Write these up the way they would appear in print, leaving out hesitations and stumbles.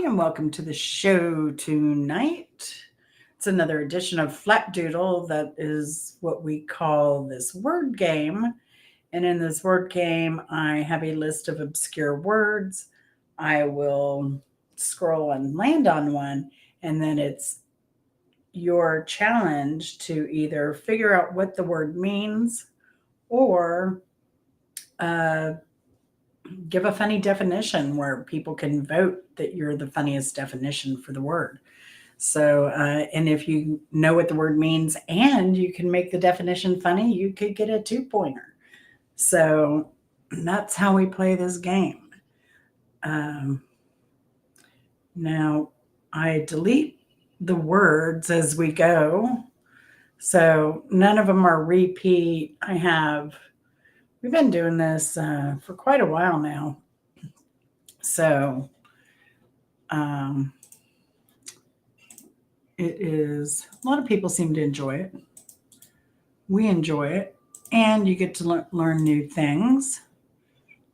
and welcome to the show tonight. It's another edition of Flapdoodle that is what we call this word game. And in this word game, I have a list of obscure words. I will scroll and land on one, and then it's your challenge to either figure out what the word means or uh, give a funny definition where people can vote that you're the funniest definition for the word. And if you know what the word means and you can make the definition funny, you could get a 2 pointer. So that's how we play this game. Um, Now, I delete the words as we go. So none of them are repeat. We've been doing this for quite a while now. So um, it is, a lot of people seem to enjoy it. We enjoy it. And you get to learn new things.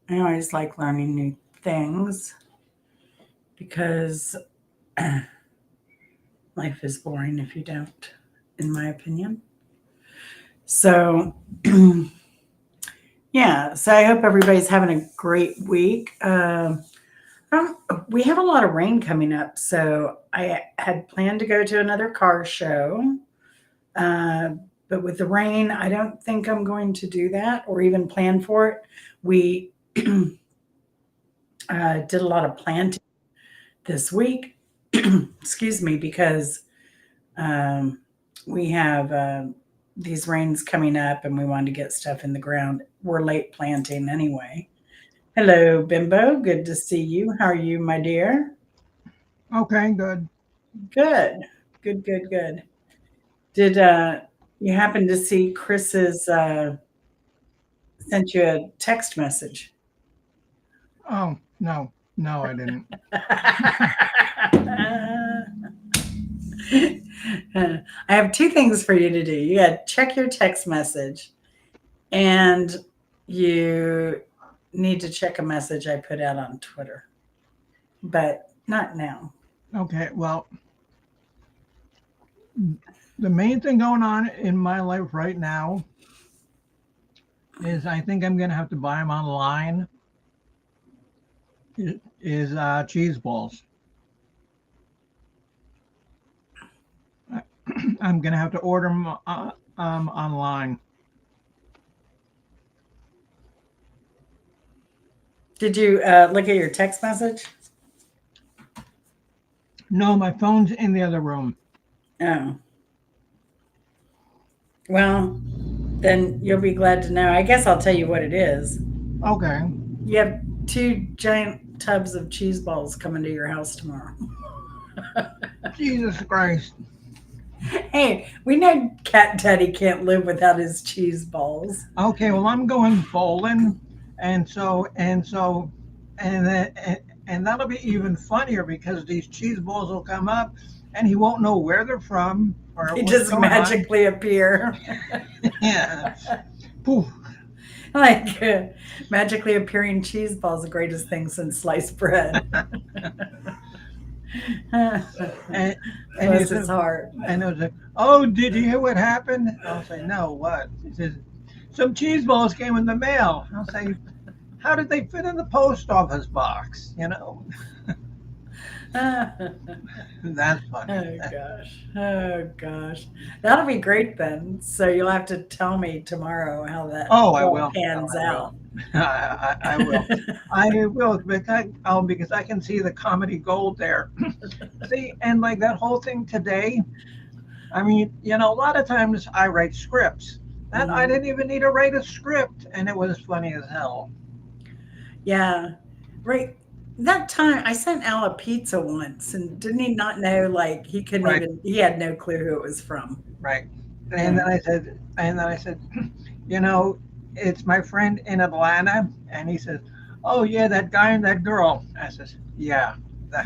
I always like learning new things because life is boring if you don't, in my opinion. So, yeah, so I hope everybody's having a great week. We have a lot of rain coming up, so I had planned to go to another car show. Uh, but with the rain, I don't think I'm going to do that or even plan for it. We did a lot of planting this week, excuse me, because we have these rains coming up and we wanted to get stuff in the ground. We're late planting anyway. Hello, Bimbo. Good to see you. How are you, my dear? Okay, good. Good. Good, good, good. Did you happen to see Chris's sent you a text message? Oh, no, no, I didn't. I have two things for you to do. You got to check your text message, and you need to check a message I put out on Twitter, but not now. Okay, well, the main thing going on in my life right now is I think I'm going to have to buy them online. Is cheese balls. I'm going to have to order them online. Did you look at your text message? No, my phone's in the other room. Oh, well, then you'll be glad to know. I guess I'll tell you what it is. Okay. You have two giant tubs of cheese balls coming to your house tomorrow. Jesus Christ. Hey, we know Cat Daddy can't live without his cheese balls. Okay, well, I'm going bowling, and that'll be even funnier because these cheese balls will come up, and he won't know where they're from or They what's just going on. magically appear. Yeah. Poof. Like magically appearing cheese balls, the greatest thing since sliced bread. And and he Bless his said, heart. and it was like, oh, did you hear what happened? I'll say, no, what? He says, some cheese balls came in the mail. I'll say, how did they fit in the post office box? Oh That's funny. gosh. Oh gosh. That'll be great then. So you'll have to tell me tomorrow how that Oh, I all will. Oh, pans I out. will. I will. I will because I can see the comedy gold there. See, and like that whole thing today. I mean, a lot of times I write scripts. That I Mhm. didn't even need to write a script, and it was funny as hell. Yeah. Right. That time I sent Al a pizza once and didn't he not know like Right, he had no clue who it was from. right. And Yeah. then I said, you know, it's my friend in Atlanta, and he says, oh yeah, that guy and that girl. I says, yeah, that,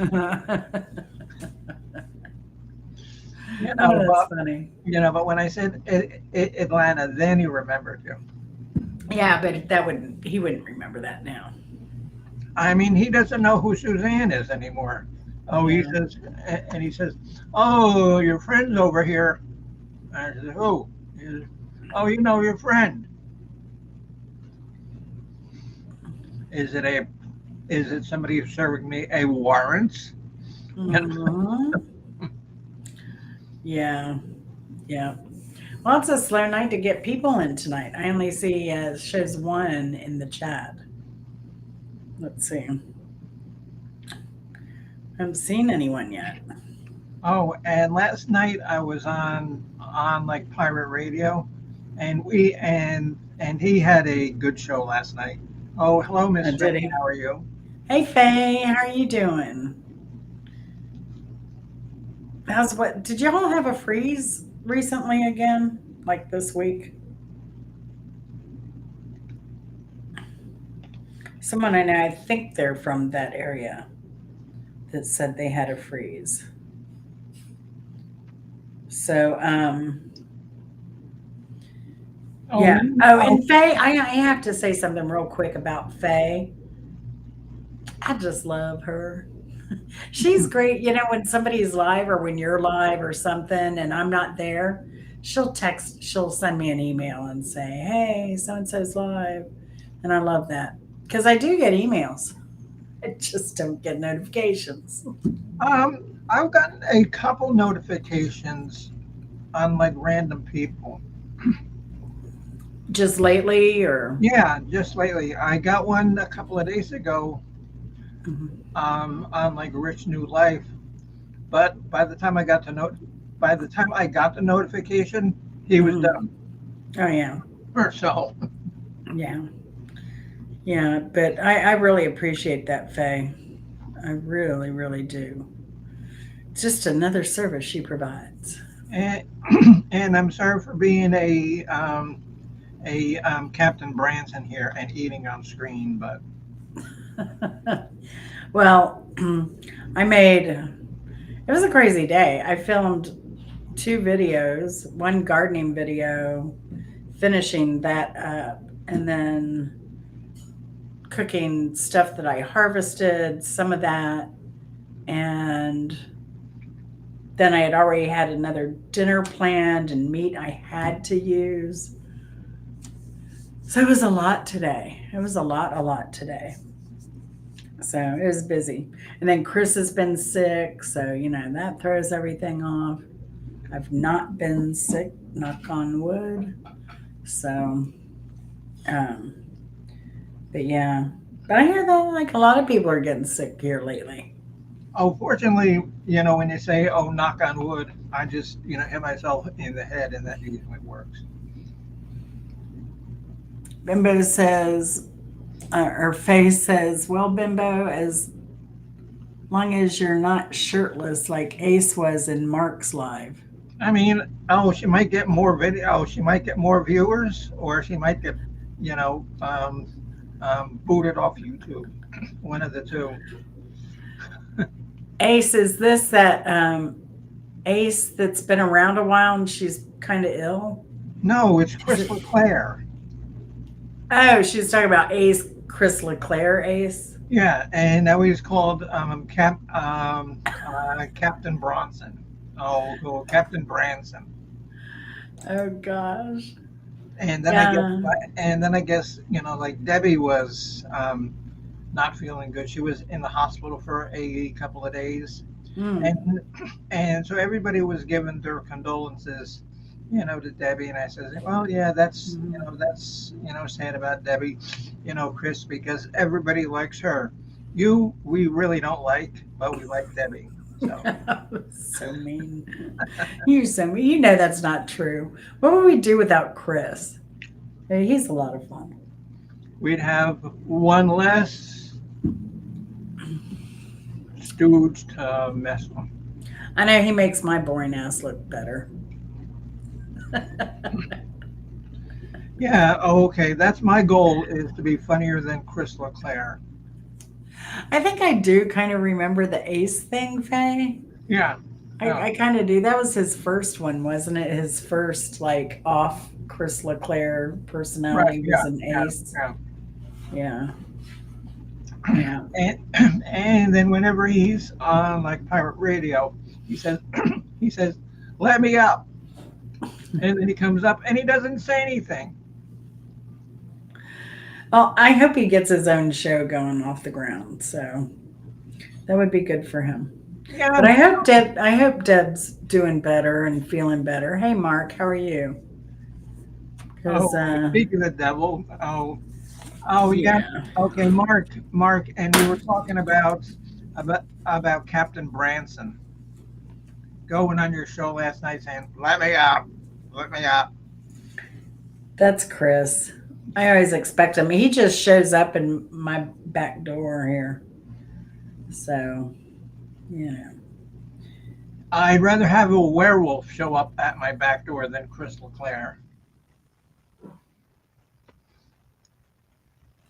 you Oh, know, that's but funny. but when I said Atlanta, then he remembered you. Yeah, but he wouldn't remember that now. I mean, he doesn't know who Suzanne is anymore. Oh, he Yeah. says, and he says, "Oh, your friend's over here." And I said, "Who?" He says, "Oh, you know your friend. Is it a? Is it somebody who's serving me a warrant?" Hmm. Yeah. Yeah. Well, it's a slow night to get people in tonight. I only see shows one in the chat. Let's see. I haven't seen anyone yet. Oh, and last night I was on like pirate radio, and he had a good show last night. Oh, hello, Miss Faye. Did he? How are you? Hey, Faye, how are you doing? How's what? Did you all have a freeze recently again? Like this week? Someone I know, I think they're from that area, that said they had a freeze. So, Oh, yeah. Oh, oh, and Faye, I have to say something real quick about Faye. I just love her. She's great. You know, when somebody's live or when you're live or something and I'm not there, she'll send me an email and say, hey, so and so's live. And I love that because I do get emails. I just don't get notifications. I've gotten a couple notifications on like random people. Just lately or. Yeah, just lately. I got one a couple of days ago Mhm. on like Rich New Life, but by the time I got the notification, he was Mhm. done. Oh, yeah. Or so. Yeah. Yeah. But I really appreciate that, Faye. I really, really do. It's just another service she provides. And, and I'm sorry for being a Captain Branson here and eating on screen, but Well, I made it was a crazy day. I filmed two videos, one gardening video, finishing that up, and then cooking stuff that I harvested, some of that, and then I had already had another dinner planned and meat I had to use. So it was a lot today. It was a lot today. So it was busy. And then Chris has been sick, so that throws everything off. I've not been sick, knock on wood. So, um, but yeah. But I hear that like a lot of people are getting sick here lately. oh, fortunately, when you say, "Oh, knock on wood," I just hit myself in the head, and that usually works. Bimbo says, or Faye says, well, Bimbo, as long as you're not shirtless like Ace was in Mark's live. I mean, oh, she might get more video. Oh, she might get more viewers, or she might get, you know, um, booted off YouTube. One of the two. Ace, is this that Ace that's been around a while and she's kind of ill? No, it's Is Chris it? LeClaire. Oh, she's talking about Ace, Chris LeClaire Ace. Yeah, and now he's called Captain Bronson. Oh, Captain Branson. Oh gosh. And then I guess, Yeah. and then I guess, like Debbie was not feeling good. She was in the hospital for a couple of days, Mm. and and so everybody was giving their condolences, to Debbie. And I said, well, yeah, Mhm. that's sad about Debbie, Chris, because everybody likes her. We really don't like, but we like Debbie. So So mean. You're so mean. You know that's not true. What would we do without Chris? Hey, he's a lot of fun. we'd have one less stooge to mess with. I know he makes my boring ass look better. Yeah, okay. That's my goal is to be funnier than Chris LeClaire. I think I do kind of remember the Ace thing, Faye. Yeah, yeah, I kind of do. That was his first one, wasn't it? His first like off Chris LeClaire right. personality was Yeah, an yeah, Ace. yeah. Yeah. Yeah. And and then whenever he's on like pirate radio, he says he says, "Let me up," and then he comes up and he doesn't say anything. Well, I hope he gets his own show going off the ground. So that would be good for him. Yeah, But but I hope Deb's doing better and feeling better. Hey Mark, how are you? Because oh, speaking of the devil, oh yeah, yeah. okay, Mark, and we were talking about Captain Branson going on your show last night saying, "Let me up, let me up." That's Chris. I always expect him. He just shows up in my back door here. So, you know. I'd rather have a werewolf show up at my back door than Crystal Clare.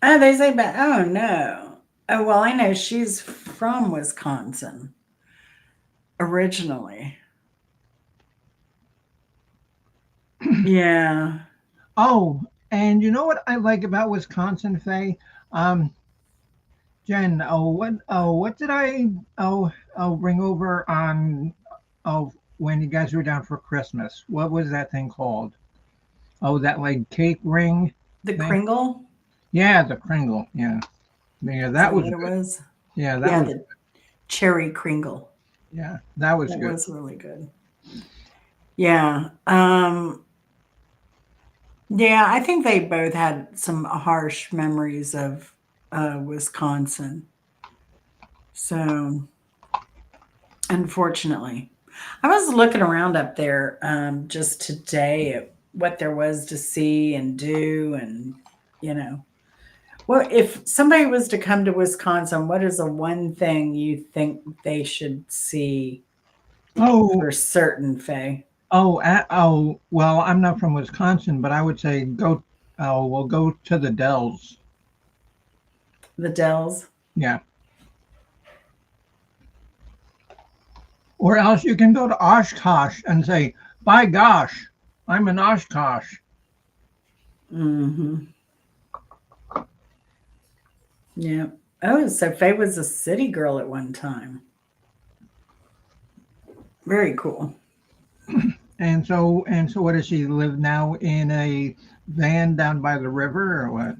Oh, they say, but oh no. Oh, well, I know she's from Wisconsin originally. Yeah. Oh, and you know what I like about Wisconsin, Faye? Um, Jen, what did I bring over on when you guys were down for Christmas? What was that thing called? Oh, that like cake ring The thing? Kringle? Yeah, the Kringle. Yeah. Yeah, Is that that was what it good. was? Yeah, that Yeah, was the cherry Kringle. yeah, that was That good. was really good. Yeah. Yeah, I think they both had some harsh memories of Wisconsin. So, unfortunately, I was looking around up there just today at what there was to see and do, and you know, well, if somebody was to come to Wisconsin, what is the one thing you think they should see Oh, for certain, Faye? well, I'm not from Wisconsin, but I would say go. Oh, well, go to the Dells. The Dells. Yeah, or else you can go to Oshkosh and say, "By gosh, I'm in Oshkosh." Hmm. Yeah. Oh, so Faye was a city girl at one time. Very cool. And so, what does she live now in a van down by the river or what?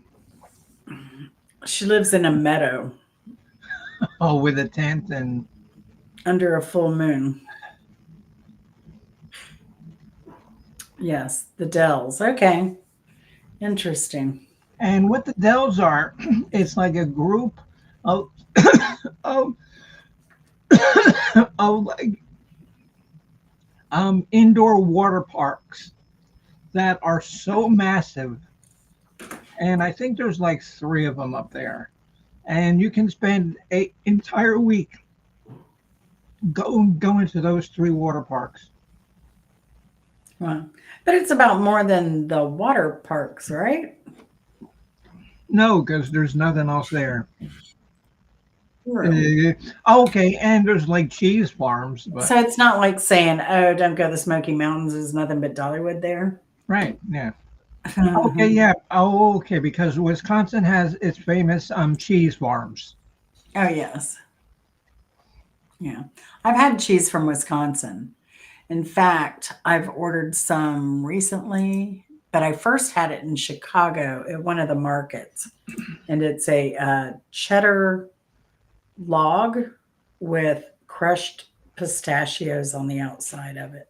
She lives in a meadow Oh, with a tent and under a full moon. Yes, the Dells. Okay. Interesting. what the Dells are, it's like a group of of, of like indoor water parks that are so massive, and I think there's like three of them up there, and you can spend a entire week going to those three water parks. Wow. But it's about more than the water parks, right? No, because there's nothing else there. True. Uh, okay, and there's like cheese farms, but So it's not like saying, oh, don't go to the Smoky Mountains. There's nothing but Dollywood there. right, yeah. Okay, Oh, yeah. Oh, okay, because Wisconsin has its famous cheese farms. yes. Yeah. I've had cheese from Wisconsin. In fact, I've ordered some recently, but I first had it in Chicago at one of the markets. And it's a cheddar log with crushed pistachios on the outside of it.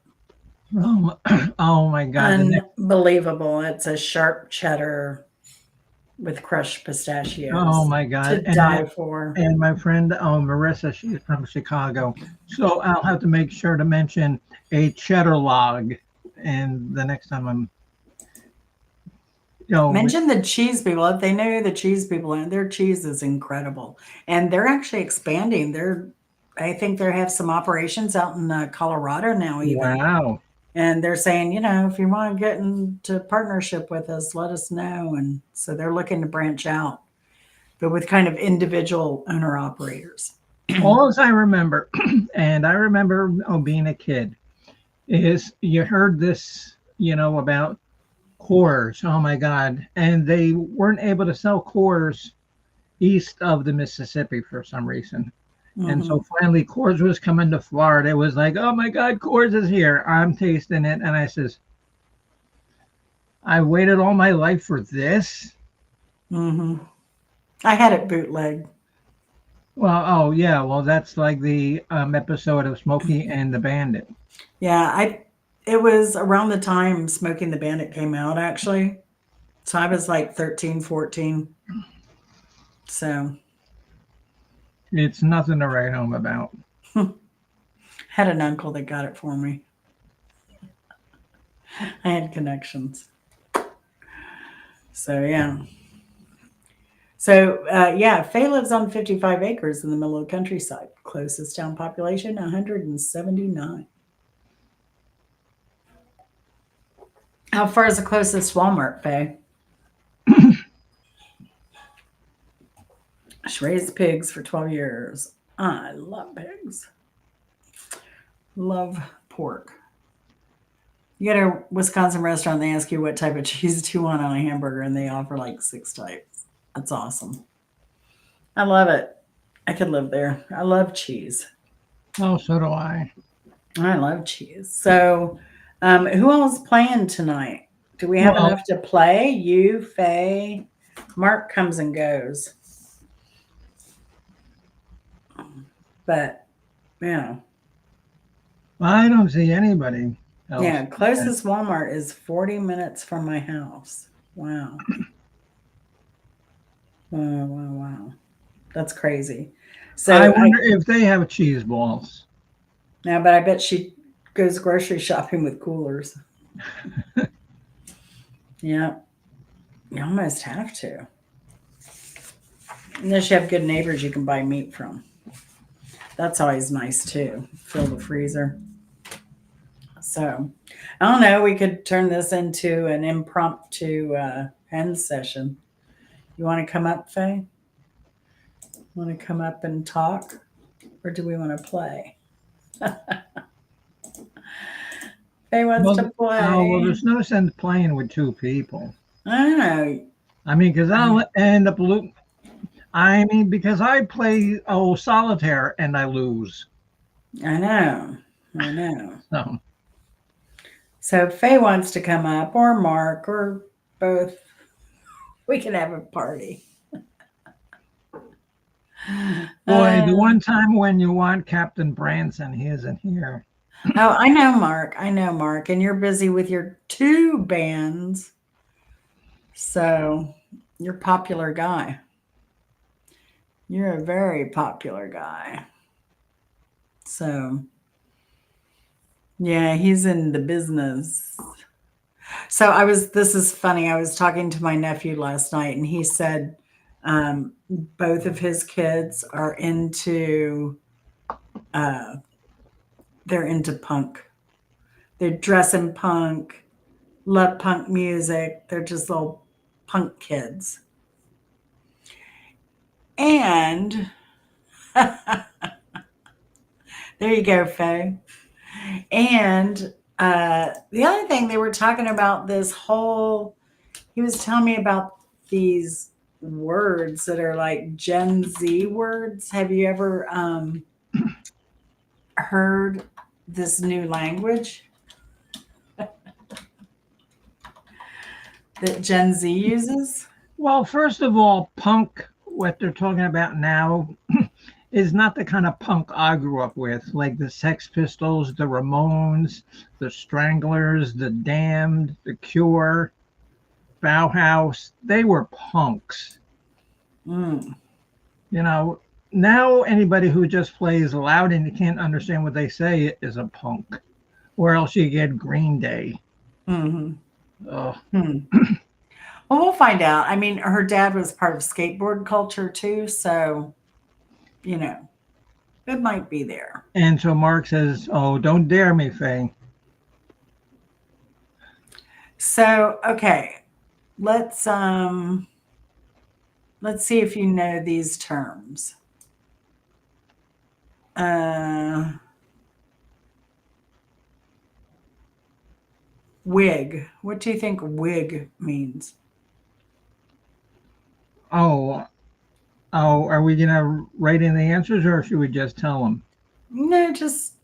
Oh my God, Unbelievable. It's a sharp cheddar with crushed oh pistachios my to God, die for. and my friend Marissa, she's from Chicago, so I'll have to make sure to mention a cheddar log, and the next time I'm, you know, Mention the cheese people. If they know who the cheese people are, their cheese is incredible. And they're actually expanding. I think they have some operations out in Colorado now, even. wow. And they're saying, if you want to get into partnership with us, let us know. And so they're looking to branch out, but with kind of individual owner operators. All as I remember, and I remember being a kid, is you heard this, about Coors. Oh my God. And they weren't able to sell Coors east of the Mississippi for some reason. And so Hmm. finally, Coors was coming to Florida. It was like, oh my God, Coors is here. I'm tasting it. And I says, I waited all my life for this. Hmm. I had it bootleg. Well, oh yeah, well that's like the episode of Smokey and the Bandit. Yeah, I it was around the time Smoking the Bandit came out actually. So I was like 13, 14. So It's nothing to write home about. had an uncle that got it for me. I had connections. So yeah. So yeah, Faye lives on 55 acres in the middle of the countryside. Closest town population 179. How far is the closest Walmart, Faye? She raised pigs for 12 years. I love pigs. Love pork. You go to a Wisconsin restaurant, they ask you what type of cheese do you want on a hamburger, and they offer like six types. That's awesome. I love it. I could live there. I love cheese. Oh, so do I. I love cheese. So, who else playing tonight? Do we have Well, enough to play? You, Faye, Mark comes and goes, but yeah, I don't see anybody else. yeah. Closest Walmart is 40 minutes from my house. Wow, wow, wow, wow. That's crazy. I So I wonder if they have cheese balls. now, but I bet she goes grocery shopping with coolers. Yeah, you almost have to. Unless you have good neighbors you can buy meat from. That's always nice too. Fill the freezer. So, I don't know. We could turn this into an impromptu hen session. You want to come up, Faye? Want to come up and talk, or do we want to play? Faye wants to Well, play. there's no sense playing with two people. I don't know. I mean, because I'll end up I mean, because I play solitaire and I lose. I know. I know. So, So if Faye wants to come up, or Mark, or both. We can have a party. boy, the Uh, one time when you want Captain Branson, he isn't here. oh, I know Mark. I know Mark. And you're busy with your two bands. So you're a popular guy. You're a very popular guy. So yeah, he's in the business. So this is funny. I was talking to my nephew last night and he said both of his kids are uh, they're into punk. They dress in punk, love punk music. They're just little punk kids. And there you go, Faye. And the other thing they were talking about he was telling me about these words that are like Gen Z words. Have you ever heard this new language that Gen Z uses? Well, first of all, punk, what they're talking about now, is not the kind of punk I grew up with, like the Sex Pistols, the Ramones, the Stranglers, the Damned, the Cure, Bauhaus. They were punks. Mm, You know, now anybody who just plays loud and you can't understand what they say is a punk. Or else you get Green Day. hmm. Oh, Hmm. Well, we'll find out. I mean, her dad was part of skateboard culture too, so you know, it might be there. and so Mark says, "Oh, don't dare me, Faye." So, okay, let's um let's see if you know these terms. Uh wig. What do you think wig means? Oh, Oh, are we gonna write in the answers, or should we just tell them? No, just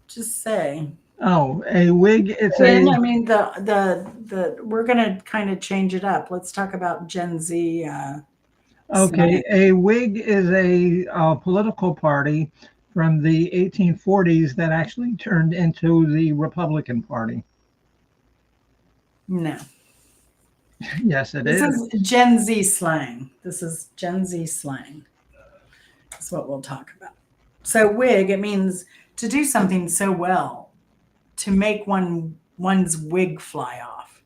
say. Oh, a wig. It's And a I mean the we're gonna kind of change it up. Let's talk about Gen Z okay. slang. A wig is a political party from the 1840s that actually turned into the Republican Party. No. Yes, it This is. is Gen Z slang. This is Gen Z slang. That's what we'll talk about. So wig, it means to do something so well, to make one's wig fly off,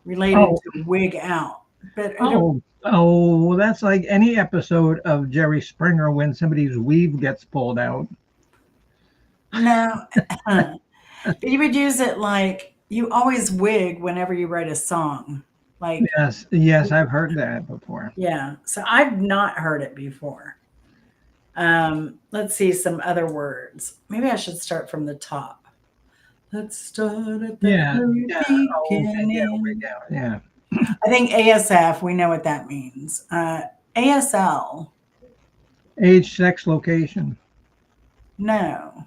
related Oh, to wig out. But it, oh, that's like any episode of Jerry Springer when somebody's weave gets pulled out. no, but you would use it like you always wig whenever you write a song. Like, Yes, yes, I've heard that before. yeah. So I've not heard it before. Let's see some other words. Maybe I should start from the top. Let's start at the Yeah, very yeah. Oh, okay, yeah, way beginning. down. Yeah. I think ASF, we know what that means. ASL, Age, sex, location. no.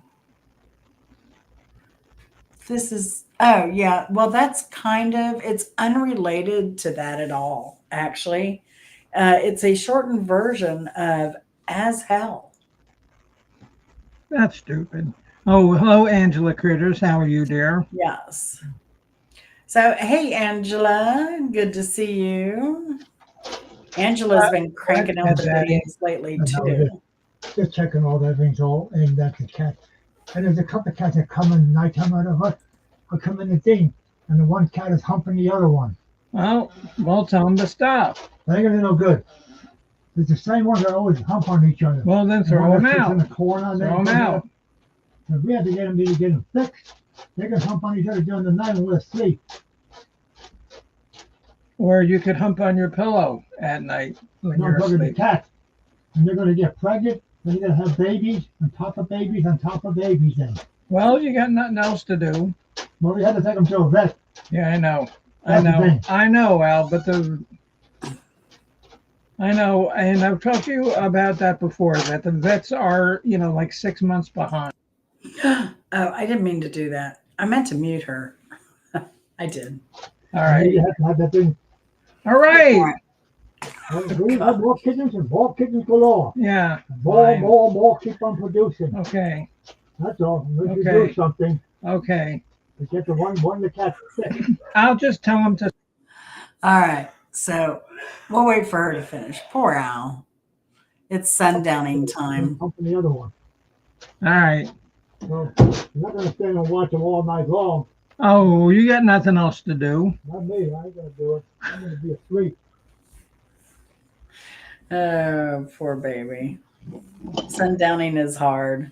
This is, oh, yeah. Well, that's kind of, it's unrelated to that at all, actually. It's a shortened version of as hell. That's stupid. Oh, hello, Angela Critters. How are you, dear? Yes. So, hey, Angela, good to see you. Angela's been cranking out Pet the Daddy. videos lately, And I was too. just checking all that things all and that's the cat. And there's a couple of cats that come in nighttime out of hut. I come in the thing, and the one cat is humping the other one. Well, tell them to stop. That ain't gonna do no good. It's the same ones that always hump on each other. Well, then The throw one them that sits in out. the corner. Throw them out. So we had to get them fixed. They can hump on each other during the night when we're asleep. Or you could hump on your pillow at night when No you're bugger the asleep. cats. And they're gonna get pregnant. They're gonna have babies on top of babies on top of babies. Then, Well, you got nothing else to do. well, we had to take them to a vet. Yeah, I know. That's the thing. I know, Al, but I know, and I've talked to you about that before, that the vets are, like 6 months behind. Oh, I didn't mean to do that. I meant to mute her. I did. All And right. you have to have that thing. All right. We have more kittens and more kittens galore. Yeah. More, Fine. more, keep on producing. Okay. That's all. We should Okay. do something Okay. to get the one the cat sick. I'll just tell them to. All right. So we'll wait for her to finish. Poor Al. It's sundowning time. Humping the other one. All right. So you're not gonna stand and watch them all night long. Oh, you got nothing else to do. Not me. I ain't gonna do it. I'm gonna be asleep. Oh, poor baby. Sundowning is hard.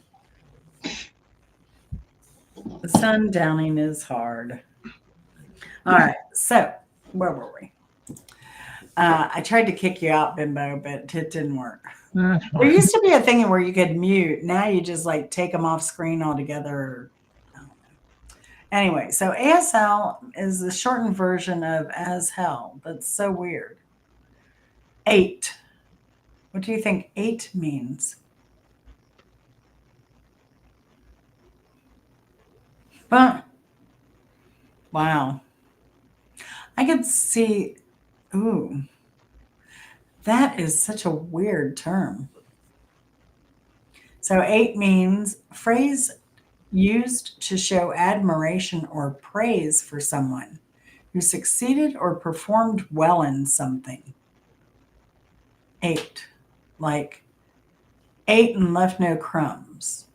Sundowning is hard. All right. So where were we? I tried to kick you out, Bimbo, but it didn't work. That's There fine. used to be a thing where you could mute. Now you just like take them off screen altogether. I don't know. Anyway, so ASL is the shortened version of as hell. That's so weird. 8. What do you think 8 means? But wow. I could see, ooh, that is such a weird term. So 8 means phrase used to show admiration or praise for someone who succeeded or performed well in something. 8, like ate and left no crumbs,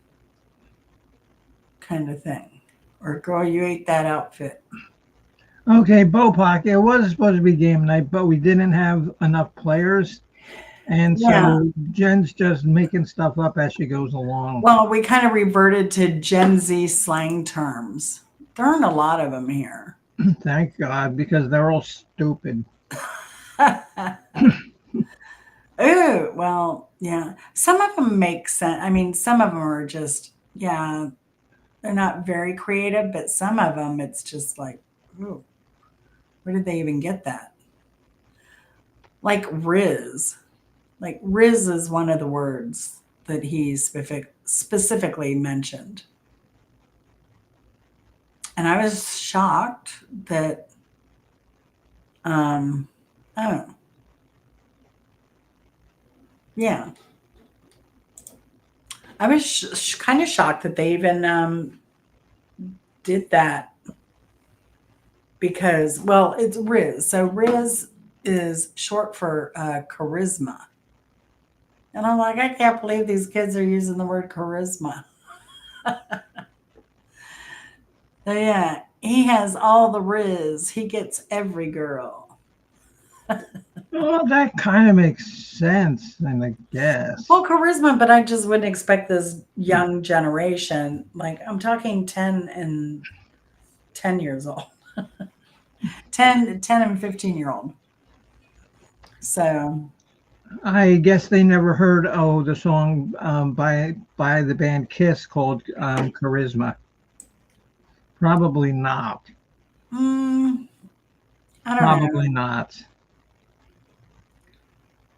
kind of thing. Or girl, you ate that outfit. Okay, Bopak, it was supposed to be game night, but we didn't have enough players. And so Yeah. Jen's just making stuff up as she goes along. Well, we kind of reverted to Gen Z slang terms. There aren't a lot of them here. Thank God, because they're all stupid. Ooh, well, yeah. Some of them make sense. I mean, some of them are just, yeah, they're not very creative, but some of them, it's just like, ooh, where did they even get that? Like Riz. Like Riz is one of the words that he specifically mentioned. And I was shocked that, oh, yeah. I was kind of shocked that they even did that because, well, it's Riz. So Riz is short for charisma. And I'm like, I can't believe these kids are using the word charisma. So yeah, he has all the Riz. He gets every girl. Well, that kind of makes sense, I guess. Well, charisma, but I just wouldn't expect this young generation. Like I'm talking 10 years old. 10 and 15-year-old. So I guess they never heard the song by the band Kiss called Charisma. Probably not. I don't Probably know. not.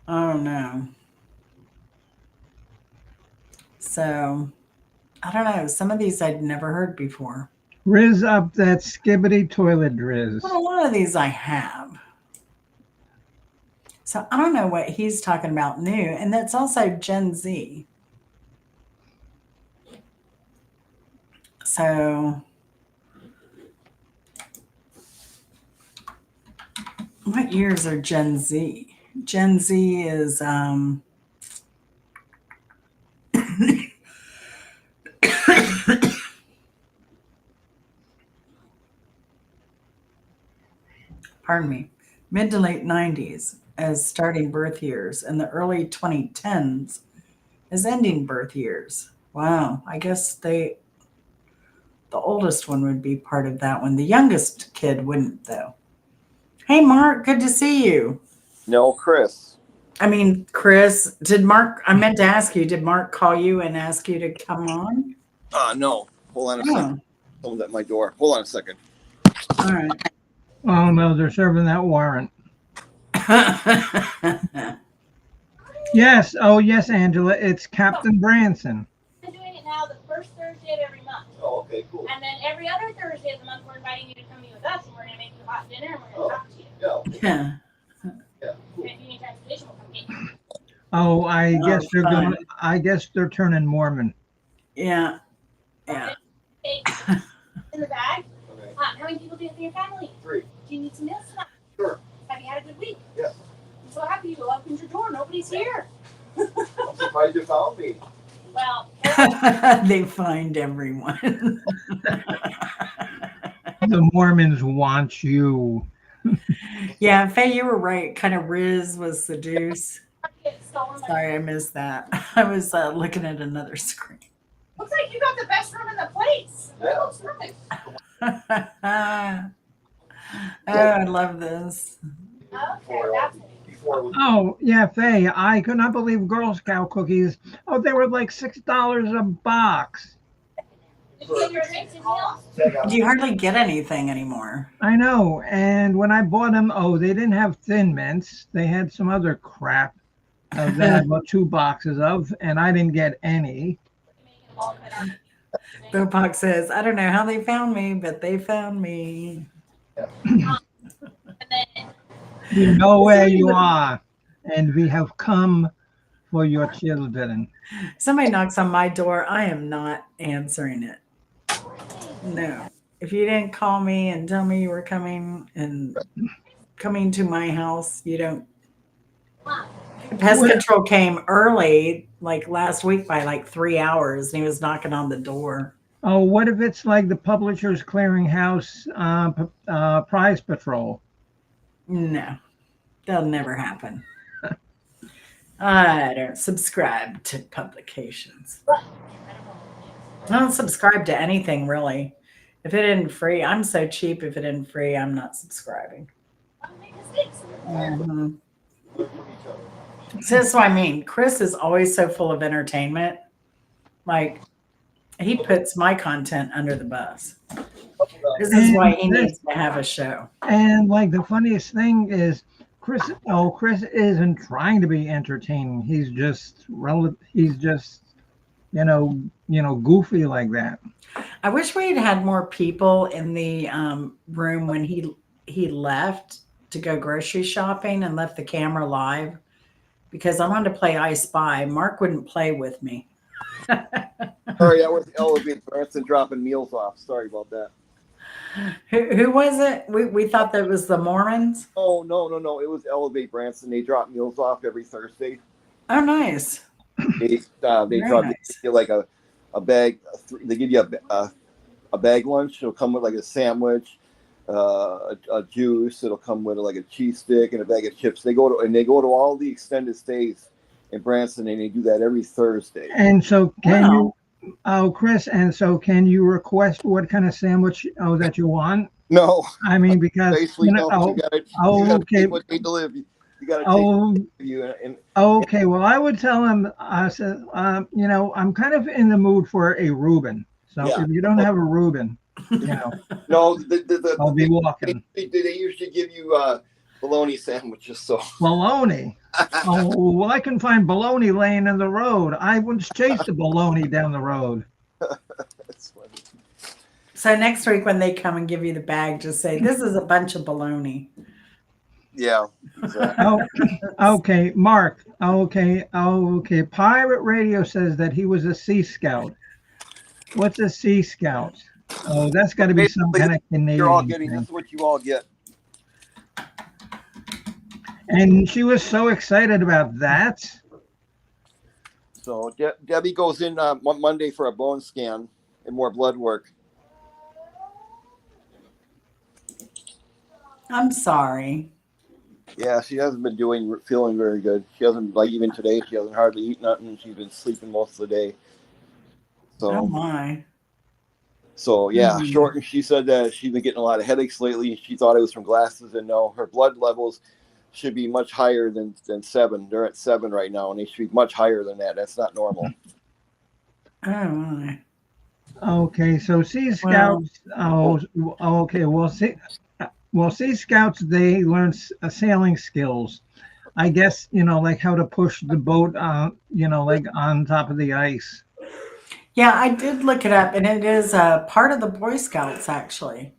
I don't know. So I don't know. Some of these I'd never heard before. Riz up that skibbity toilet drizz. But a lot of these I have. So I don't know what he's talking about new. And that's also Gen Z. So what years are Gen Z? Gen Z is pardon me, mid to late 90s as starting birth years and the early 2010s as ending birth years. Wow, I guess the oldest one would be part of that one. The youngest kid wouldn't though. Hey Mark, good to see you. No, Chris. I mean, Chris, I meant to ask you, did Mark call you and ask you to come on? No. Hold on a second. Someone's at my door. Hold on a second. All right. Oh no, they're serving that warrant. Yes. Oh yes, Angela. It's Captain Branson. We're doing it now the first Thursday of every month. Oh, okay, cool. And then every other Thursday of the month, we're inviting you to come meet with us, and we're going to make you hot dinner, and we're going to talk to you. Yeah. Yeah. Yeah. And if you need transportation, we'll come get you. Oh, I guess they're fine. going. I guess they're turning Mormon. Yeah. Yeah. Hey, in the bag. Okay. How many people do you have in your family? 3. Do you need some meals tonight? Sure. Have you had a good week? Yes. I'm so happy you opened your door. Nobody's here. I'm surprised you found me. Well, They find everyone. The Mormons want you. Yeah, Faye, you were right. Kind of Riz was the deuce. get stolen by- Sorry, I missed that. I was looking at another screen. Looks like you got the best room in the place. Yeah. Looks perfect. Oh, I love this. Okay, that's it. Before it was Oh yeah, Faye. I could not believe Girl Scout cookies. Oh, they were like $6 a box. Did you get your drinks and meals? check out. You hardly get anything anymore. I know. And when I bought them, they didn't have Thin Mints. They had some other crap that I bought 2 boxes of, and I didn't get any. Bill Pock says, I don't know how they found me, but they found me. And then We know where you are, and we have come for your children. Somebody knocks on my door. I am not answering it. No. If you didn't call me and tell me you were coming to my house, you don't. Pest control came early, like last week by like 3 hours, and he was knocking on the door. Oh, what if it's like the Publishers Clearinghouse prize patrol? No, that'll never happen. I don't subscribe to publications. I don't subscribe to anything really. If it isn't free, I'm so cheap. If it isn't free, I'm not subscribing. Mhm. Learn from each other. So that's what I mean. Chris is always so full of entertainment. Like he puts my content under the bus. This is why he needs to have a show. And like the funniest thing is, Chris isn't trying to be entertaining. He's just goofy like that. I wish we'd had more people in the room when he left to go grocery shopping and left the camera live because I wanted to play I Spy. Mark wouldn't play with me. Sorry, that was Elevate Branson dropping meals off. Sorry about that. Who was it? We thought that was the Mormons. Oh, no. It was Elevate Branson. They drop meals off every Thursday. Oh, nice. They Very give nice. you like a bag. They give you a bag lunch. It'll come with like a sandwich, a juice. It'll come with like a cheese stick and a bag of chips. They go to all the extended stays in Branson, and they do that every Thursday. And so Wow. Chris, and so can you request what kind of sandwich that you want? No, I mean, because basically, no. You gotta okay. take what they deliver. You gotta take Oh, what they give you. And okay. Well, I would tell him. I said, I'm kind of in the mood for a Reuben. So Yeah. if you don't have a Reuben, no, I'll be walking. they usually give you bologna sandwiches. So Bologna. Oh, well, I can find bologna laying in the road. I would chase the bologna down the road. that's funny. So next week when they come and give you the bag, just say, this is a bunch of baloney. Yeah. Exactly. Oh, okay, Mark. Okay. Pirate Radio says that he was a Sea Scout. What's a Sea Scout? Oh, that's got to be some kind of Canadian You're all getting thing. this is what you all get. And she was so excited about that. So Debbie goes in Monday for a bone scan and more blood work. I'm sorry. Yeah, she hasn't been feeling very good. She hasn't, like, even today, she hasn't hardly eaten nothing. She's been sleeping most of the day. Oh So, my. Yeah, Short. She said that she's been getting a lot of headaches lately. She thought it was from glasses, and no, her blood levels should be much higher than 7. They're at 7 right now, and they should be much higher than that. That's not normal. Oh my. Okay, so Sea Scouts. Okay. Well, Sea Scouts, they learn sailing skills. I guess like how to push the boat, like on top of the ice. Yeah, I did look it up, and it is part of the Boy Scouts, actually.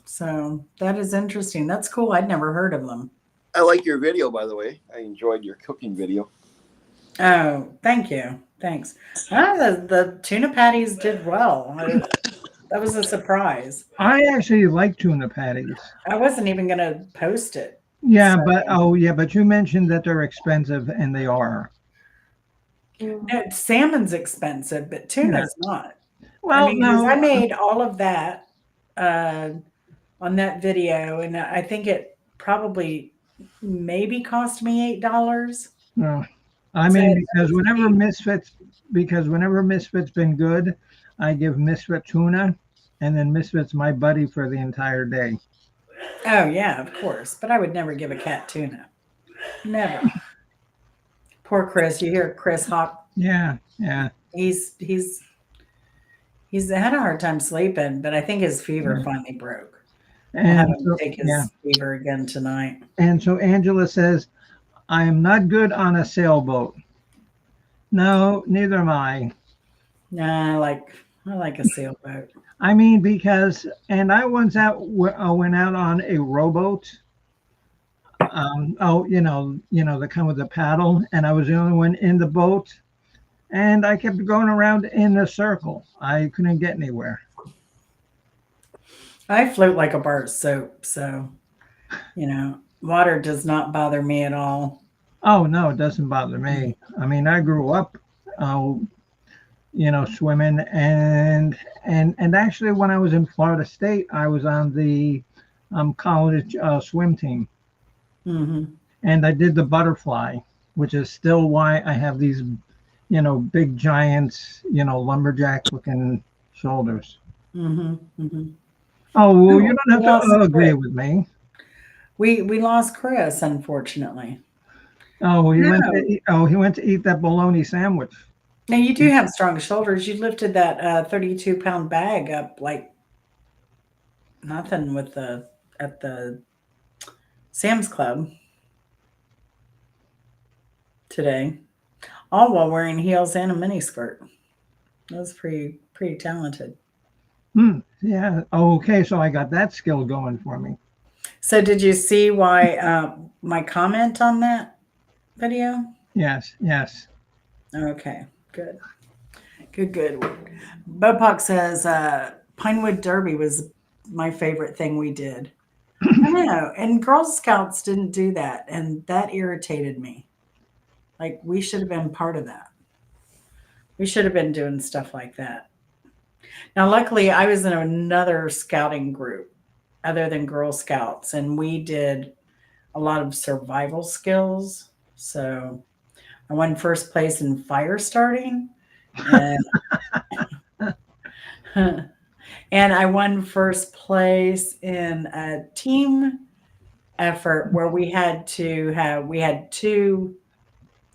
So that is interesting. That's cool. I'd never heard of them. I like your video, by the way. I enjoyed your cooking video. Oh, thank you. Thanks. The tuna patties did well. That was a surprise. I actually like tuna patties. I wasn't even going to post it. Yeah, So- but you mentioned that they're expensive, and they are. No, salmon's expensive, but tuna's not. Well, I mean, 'cause no. I made all of that on that video, and I think it probably maybe cost me $8. No. I mean, because whenever Misfit's been good, I give Misfit tuna, and then Misfit's my buddy for the entire day. Oh yeah, of course. But I would never give a cat tuna. Never. Poor Chris. You hear Chris Hawk. Yeah. He's had a hard time sleeping, but I think his fever finally broke. I'll have And him take his fever again tonight. And so Angela says, I am not good on a sailboat. No, neither am I. Nah, I like a sailboat. I mean, and I once went out on a rowboat. That come with a paddle, and I was the only one in the boat, and I kept going around in a circle. I couldn't get anywhere. I float like a bar of soap, so water does not bother me at all. Oh no, it doesn't bother me. I mean, I grew up, swimming, and actually, when I was in Florida State, I was on the college swim team. Mm-hmm. And I did the butterfly, which is still why I have these, big giant, lumberjack looking shoulders. Mm-hmm. Mm-hmm. Oh, well, you don't have to agree with me. We lost Chris, unfortunately. Oh, he went to eat that bologna sandwich. Now you do have strong shoulders. You lifted that 32-pound bag up like nothing at the Sam's Club today, all while wearing heels and a mini skirt. That was pretty talented. Yeah. Okay. So I got that skill going for me. So did you see why my comment on that video? Yes. Yes. Okay, good. Good. Bopak says Pinewood Derby was my favorite thing we did. I know, and Girl Scouts didn't do that, and that irritated me. Like we should have been part of that. We should have been doing stuff like that. Now, luckily, I was in another scouting group other than Girl Scouts, and we did a lot of survival skills. So I won first place in fire starting, and and I won first place in a team effort where we had two, I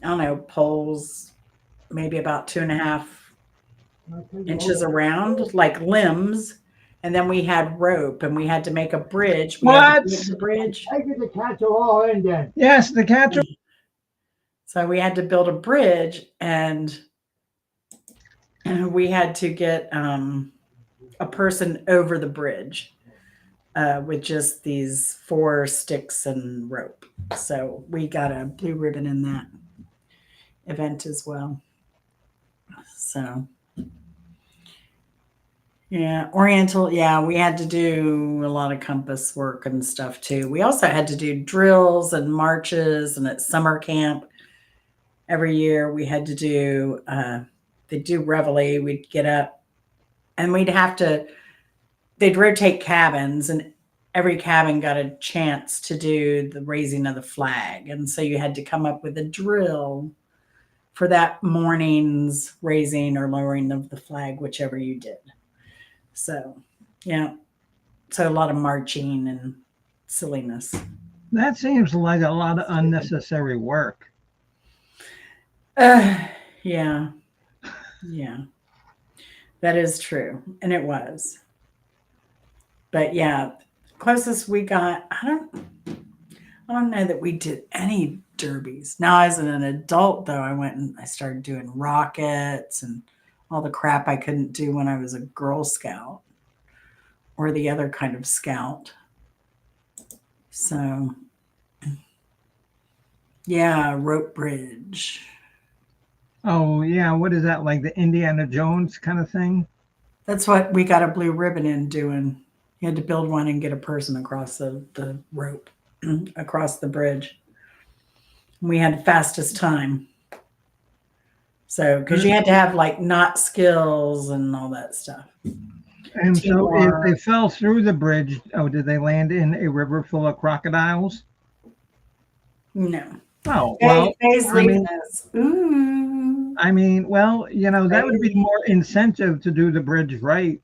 don't know, poles, maybe about 2.5 inches around, like limbs. And then we had rope and we had to make a bridge. We had to What? build the bridge. I get the cats are all in then. Yes. The cats are. So we had to build a bridge and we had to get a person over the bridge with just these 4 sticks and rope. So we got a blue ribbon in that event as well. So yeah, Oriental. Yeah, we had to do a lot of compass work and stuff too. We also had to do drills and marches, and at summer camp every year we had to do. They'd do reveille. We'd get up, and we'd have to. They'd rotate cabins, and every cabin got a chance to do the raising of the flag, and so you had to come up with a drill for that morning's raising or lowering of the flag, whichever you did. So, yeah. So a lot of marching and silliness. That seems like a lot of unnecessary work. Yeah. That is true. And it was. But yeah, closest we got, I don't know that we did any derbies. Now, as an adult, though, I went and I started doing rockets and all the crap I couldn't do when I was a Girl Scout or the other kind of scout. So, yeah, rope bridge. Oh yeah. What is that, like the Indiana Jones kind of thing? That's what we got a blue ribbon in doing. You had to build one and get a person across the rope, across the bridge. We had fastest time. So, because you had to have like knot skills and all that stuff. And so if Teamwork. they fell through the bridge, did they land in a river full of crocodiles? No. Oh, well, Faye's I leaving mean, us. Ooh. well, that would be more incentive to do the bridge right.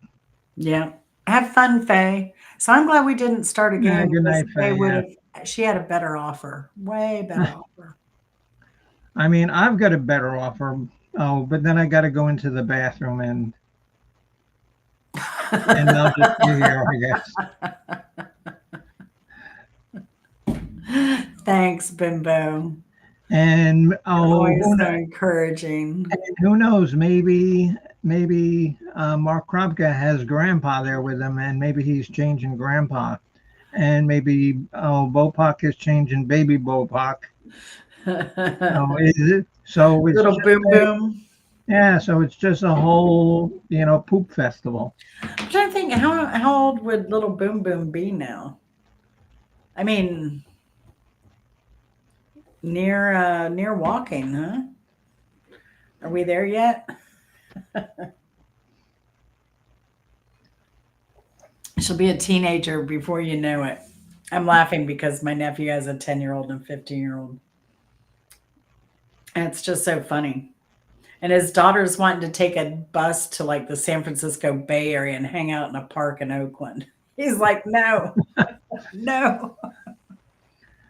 Yeah. Have fun, Faye. So I'm glad we didn't start Yeah, again. good night, Faye Faye. would Yeah. have. She had a better offer. Way better offer. I've got a better offer. Oh, but then I got to go into the bathroom and I'll just be here, I guess. Thanks, Bimbo. And Always so encouraging. who knows? Maybe Mark Kropka has Grandpa there with him, and maybe he's changing Grandpa, and maybe Bopak is changing Baby Bopak. Is it? So it's Little boom boom. Yeah, so it's just a whole poop festival. I'm trying to think how old would little boom boom be now? I mean, near walking, huh? Are we there yet? She'll be a teenager before you know it. I'm laughing because my nephew has a 10-year-old and 15-year-old. And it's just so funny. And his daughter's wanting to take a bus to like the San Francisco Bay Area and hang out in a park in Oakland. He's like, no, no.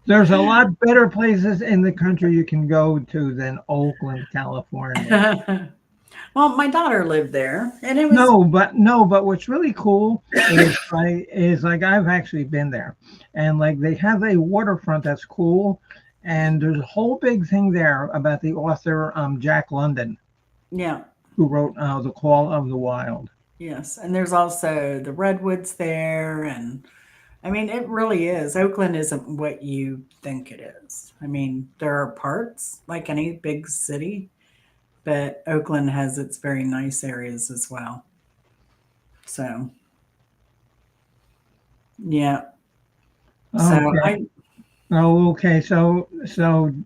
There's a lot better places in the country you can go to than Oakland, California. Well, my daughter lived there, and it was No, but what's really cool is like I've actually been there, and like they have a waterfront that's cool, and there's a whole big thing there about the author Jack London, yeah, who wrote The Call of the Wild. yes, and there's also the redwoods there, and I mean, it really is. Oakland isn't what you think it is. I mean, there are parts like any big city, but Oakland has its very nice areas as well. So, yeah. So Okay. I, Oh, okay. So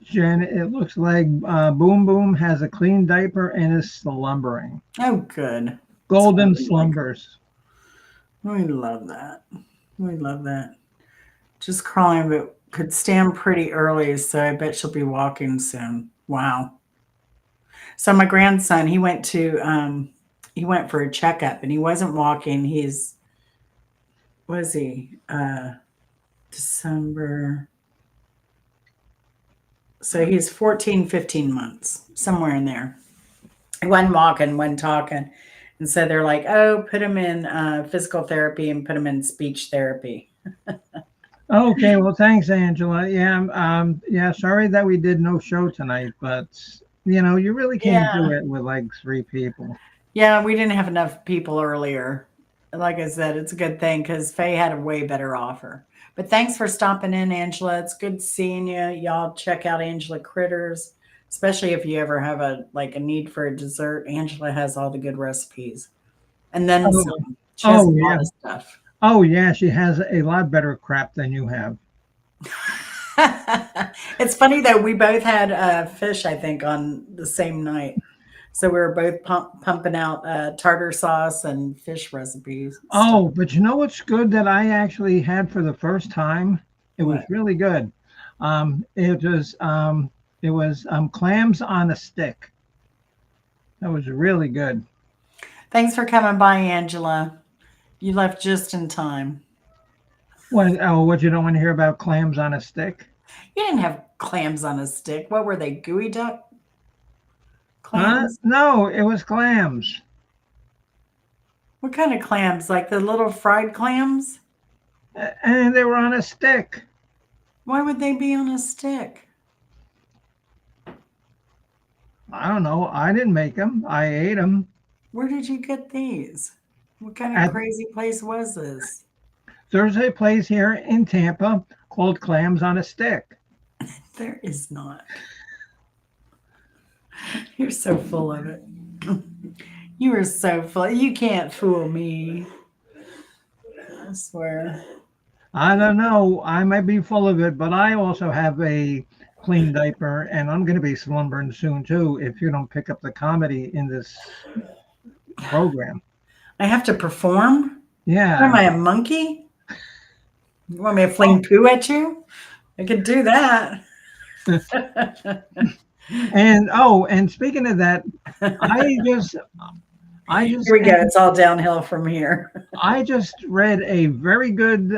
Jen, it looks like Boom Boom has a clean diaper and is slumbering. oh, good. That's what Golden we like. slumbers. We love that. We love that. Just crawling, but could stand pretty early, so I bet she'll be walking soon. Wow. So my grandson, he went for a checkup and he wasn't walking. Was he December? So he's 14, 15 months, somewhere in there. He wasn't walking, wasn't talking. And so they're like, oh, put him in physical therapy and put him in speech therapy. Okay, well, thanks, Angela. Yeah. Sorry that we did no show tonight, but you really can't do Yeah. it with like three people. Yeah, we didn't have enough people earlier. Like I said, it's a good thing because Faye had a way better offer. But thanks for stopping in, Angela. It's good seeing you. Y'all check out Angela Critters, especially if you ever have a need for a dessert. Angela has all the good recipes. And then Oh, some. She has a oh lot yeah. of stuff. Oh yeah. She has a lot better crap than you have. It's funny though, we both had fish, I think, on the same night. So we were both pumping out tartar sauce and fish recipes stuff. Oh, but you know what's good that I actually had for the first time? It was What? really good. It was clams on a stick. That was really good. Thanks for coming by, Angela. You left just in time. What you don't want to hear about clams on a stick? You didn't have clams on a stick. What were they? Gooey duck clams? No, it was clams. What kind of clams? Like the little fried clams? And they were on a stick. Why would they be on a stick? I don't know. I didn't make them. I ate them. Where did you get these? What kind of At crazy place was this? There's a place here in Tampa called Clams on a Stick. There is not. You're so full of it. You are so full. You can't fool me. I swear. I don't know. I might be full of it, but I also have a clean diaper, and I'm going to be slumbering soon too if you don't pick up the comedy in this program. I have to perform? Yeah. Am I a monkey? You want me to fling poo at you? I could do that. And speaking of that, I just Here we go. It's all downhill from here. I just read a very good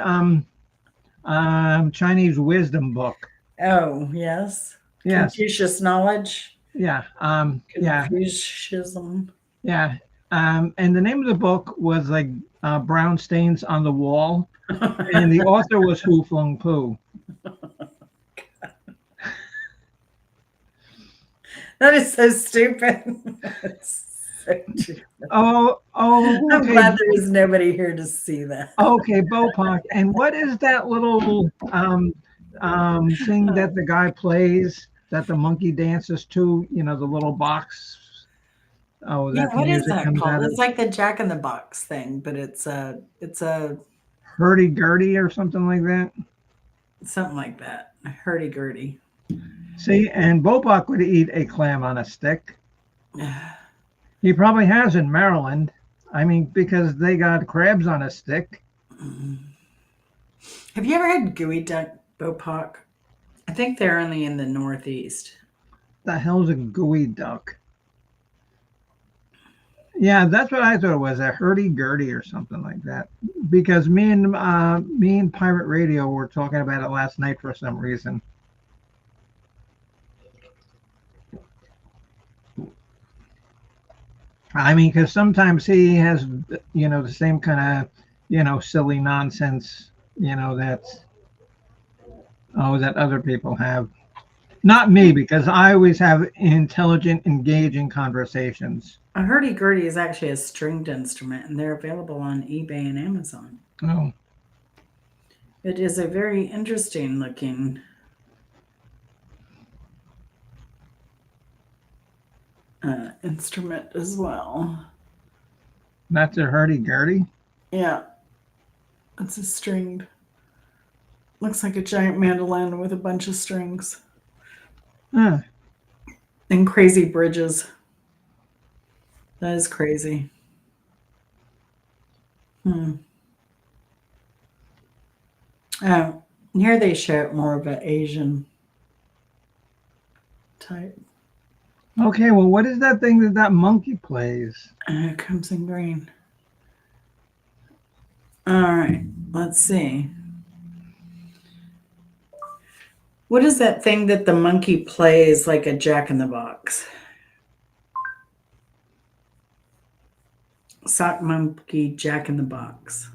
Chinese wisdom book. Oh, yes. Yes. Confucius knowledge. Yeah. Confucianism. Yeah. And the name of the book was like Brown Stains on the Wall, and the author was Hu Flung Poo. That is so stupid. It's so stupid. Oh, I'm okay. glad there was nobody here to see that. Okay, Bopak. And what is that little thing that the guy plays that the monkey dances to? You know, the little box. Oh, Yeah, that the what is music that comes called? out of. It's like the Jack in the Box thing, but it's a Hurdy-gurdy or something like that. something like that. Hurdy-gurdy. See, and Bopak would eat a clam on a stick. He probably has in Maryland. I mean, because they got crabs on a stick. Have you ever had gooey duck, Bopak? I think they're only in the Northeast. The hell's a gooey duck? Yeah, that's what I thought it was, a hurdy-gurdy or something like that. Because me and Pirate Radio were talking about it last night for some reason. I mean, because sometimes he has, the same kind of, silly nonsense, that other people have. Not me, because I always have intelligent, engaging conversations. A hurdy-gurdy is actually a stringed instrument, and they're available on eBay and Amazon. Oh, It is a very interesting looking instrument as well. that's a hurdy-gurdy? Yeah, it's a stringed. Looks like a giant mandolin with a bunch of strings Huh. and crazy bridges. That is crazy. Hmm. Oh, here they show it more of an Asian type. Okay, well, what is that thing that monkey plays? And it comes in green. All right, let's see. What is that thing that the monkey plays like a jack in the box? Sock monkey, jack in the box.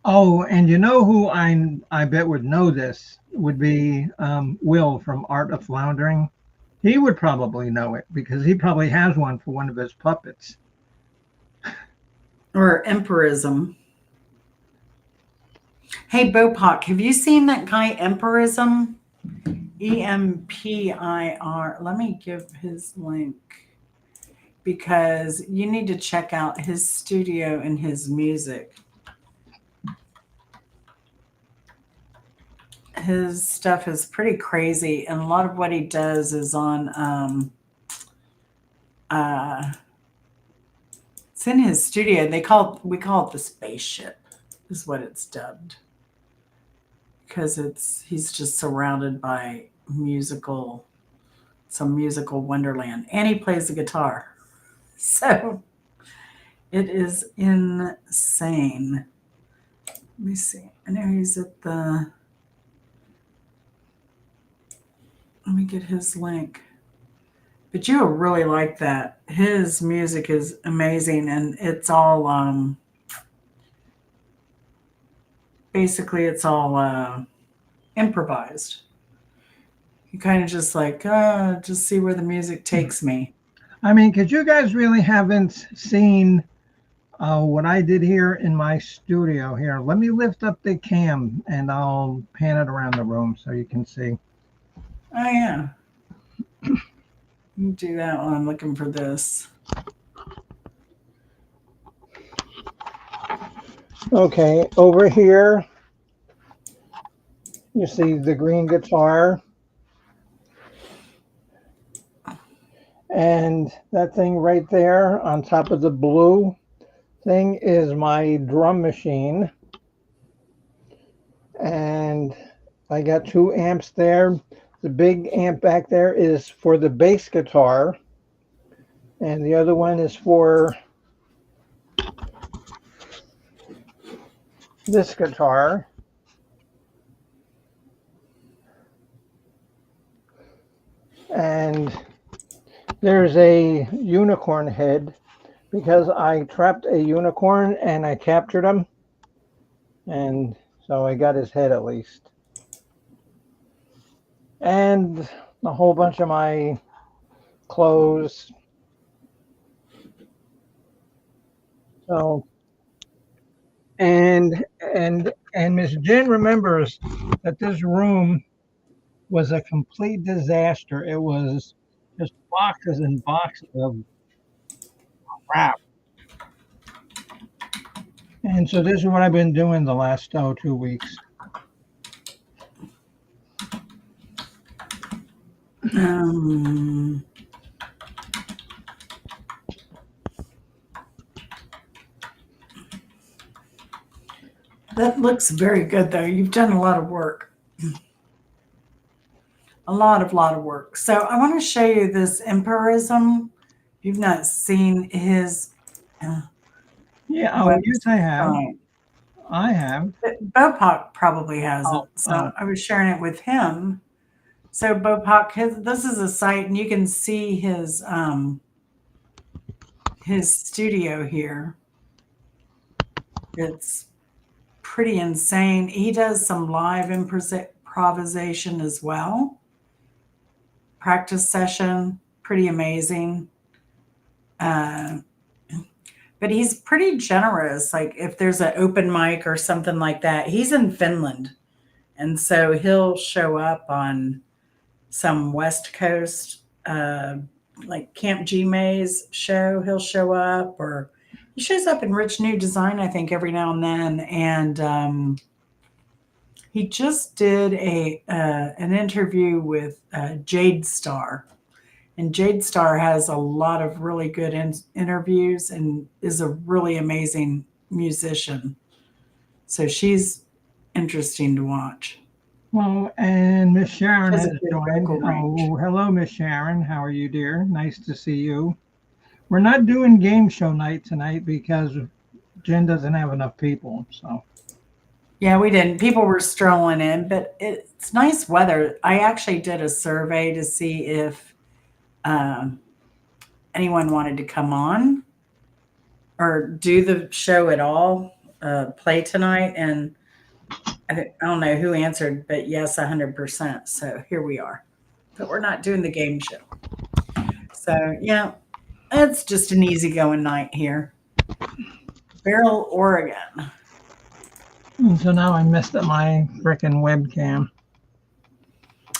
Oh, and you know who I bet would know this would be Will from Art of Floundering. He would probably know it because he probably has one for one of his puppets. Or empirism. Hey, Bopak, have you seen that guy Empirism? EMPIR. Let me give his link because you need to check out his studio and his music. His stuff is pretty crazy, and a lot of what he does is on it's in his studio. We call it the spaceship, is what it's dubbed. Because he's just surrounded by some musical wonderland, and he plays the guitar. So it is insane. Let me see. I know he's at the. Let me get his link. But you will really like that. His music is amazing, and it's all basically it's all improvised. You kind of just like just see where the music takes me. I mean, because you guys really haven't seen what I did here in my studio here. Let me lift up the cam and I'll pan it around the room so you can see. Oh yeah. You can do that while I'm looking for this. Okay, over here, you see the green guitar. And that thing right there on top of the blue thing is my drum machine. And I got 2 amps there. The big amp back there is for the bass guitar. And the other one is for this guitar. And there's a unicorn head because I trapped a unicorn and I captured him. And so I got his head at least. And a whole bunch of my clothes. So and Miss Jen remembers that this room was a complete disaster. It was just boxes and boxes of crap. And so this is what I've been doing the last 2 weeks. That looks very good, though. You've done a lot of work. A lot of work. So I want to show you this empirism. You've not seen his. Yeah, oh, yes, I have. website. I have. Bopak probably has Oh, it. So I was sharing it with him So Bopak, this is a site, and you can see his studio here. It's pretty insane. He does some live improvisation as well. Practice session, pretty amazing. But he's pretty generous. Like if there's an open mic or something like that, he's in Finland. And so he'll show up on some West Coast, like Camp G May's show. He'll show up, or he shows up in Rich New Design, I think, every now and then. And he just did an interview with Jade Star. And Jade Star has a lot of really good interviews and is a really amazing musician. So she's interesting to watch. Well, and Miss Sharon Has a has good joined. vocal range. Oh, hello, Miss Sharon. How are you, dear? Nice to see you. We're not doing game show night tonight because Jen doesn't have enough people. So Yeah, we didn't. People were strolling in, but it's nice weather. I actually did a survey to see if anyone wanted to come on or do the show at all, play tonight. And I don't know who answered, but yes, 100%. So here we are. But we're not doing the game show. So, yeah, it's just an easygoing night here. Beryl, Oregon. and so now I messed up my frickin' webcam.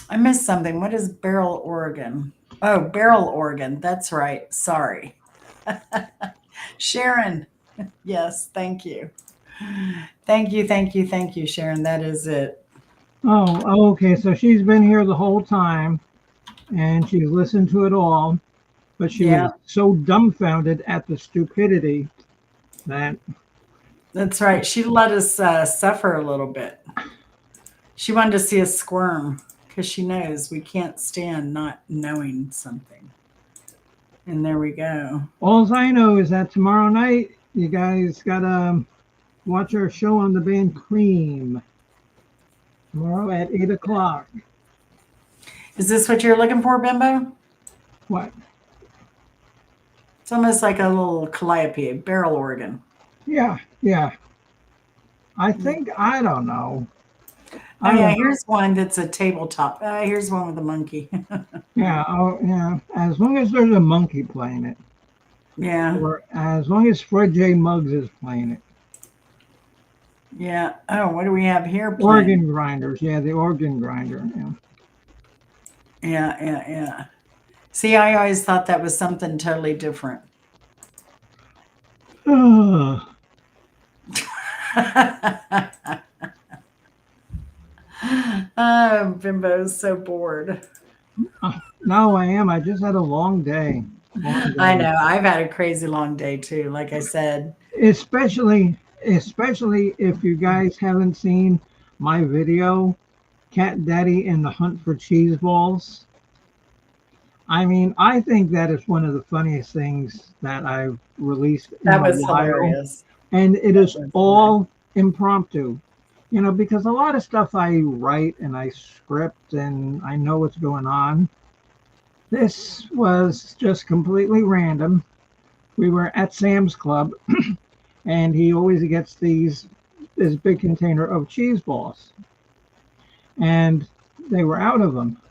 I missed something. What is Beryl, Oregon? Oh, Beryl, Oregon. That's right. Sorry. Sharon. Yes, thank you. Thank you, Sharon. That is it. Oh, okay. So she's been here the whole time and she's listened to it all, but she Yeah. was so dumbfounded at the stupidity that That's right. She let us suffer a little bit. She wanted to see us squirm because she knows we can't stand not knowing something. And there we go. all I know is that tomorrow night you guys gotta watch our show on the band Cream. Tomorrow at 8 o'clock. Is this what you're looking for, Bimbo? What? It's almost like a little calliope, Beryl, Oregon. Yeah. I think I don't know. Oh, yeah, here's one that's a tabletop. Here's one with a monkey. Yeah. Oh, yeah. As long as there's a monkey playing it, Yeah, or as long as Fred J. Muggs is playing it. yeah. Oh, what do we have here? Organ grinders. Yeah, the organ grinder. Yeah. Yeah. See, I always thought that was something totally different. Ugh. Oh, Bimbo's so bored. No, I am. I just had a long day. I know. I've had a crazy long day too. Like I said, Especially if you guys haven't seen my video, Cat Daddy and the Hunt for Cheese Balls. I mean, I think that is one of the funniest things that I've released in that a was while. hilarious. And it is That was all impromptu. You know, because a lot of stuff I write and I script and I know what's going on. This was just completely random. We were at Sam's Club and he always gets this big container of cheese balls. And they were out of them.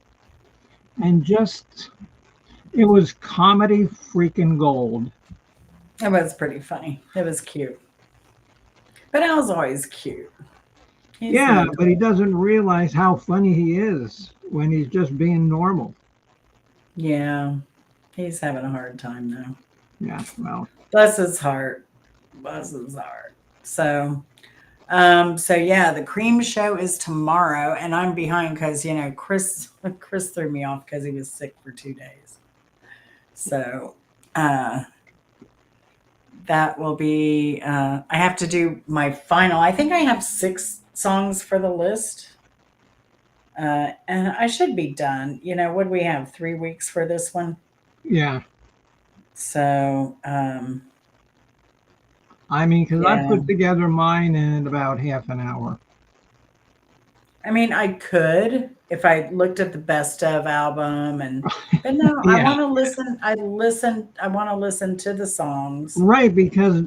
And just, it was comedy freaking gold. It was pretty funny. It was cute. But Al's always cute. He's Yeah, lovely. but he doesn't realize how funny he is when he's just being normal. Yeah. He's having a hard time though. Yeah, well, Bless his heart. Bless his heart. So yeah, the Cream show is tomorrow, and I'm behind because Chris threw me off because he was sick for 2 days. So that will be I have to do my final. I think I have 6 songs for the list. And I should be done. What do we have? 3 weeks for this one? yeah. So I mean, because I Yeah. put together mine in about half an hour. I mean, I could if I looked at the best of album but no, I Yeah. want to listen. I want to listen to the songs. Right, because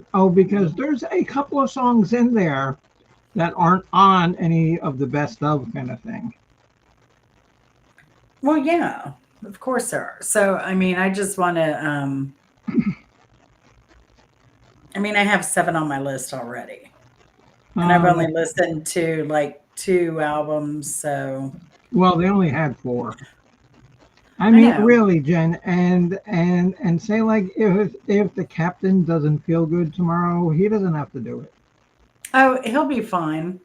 there's a couple of songs in there that aren't on any of the best of kind of thing. Well, yeah, of course there are. So, I mean, I just want to I mean, I have 7 on my list already. And I've only Um, listened to like 2 albums, so well, they only had 4. I I mean, know. really, Jen, and say like if the captain doesn't feel good tomorrow, he doesn't have to do it. Oh, he'll be fine.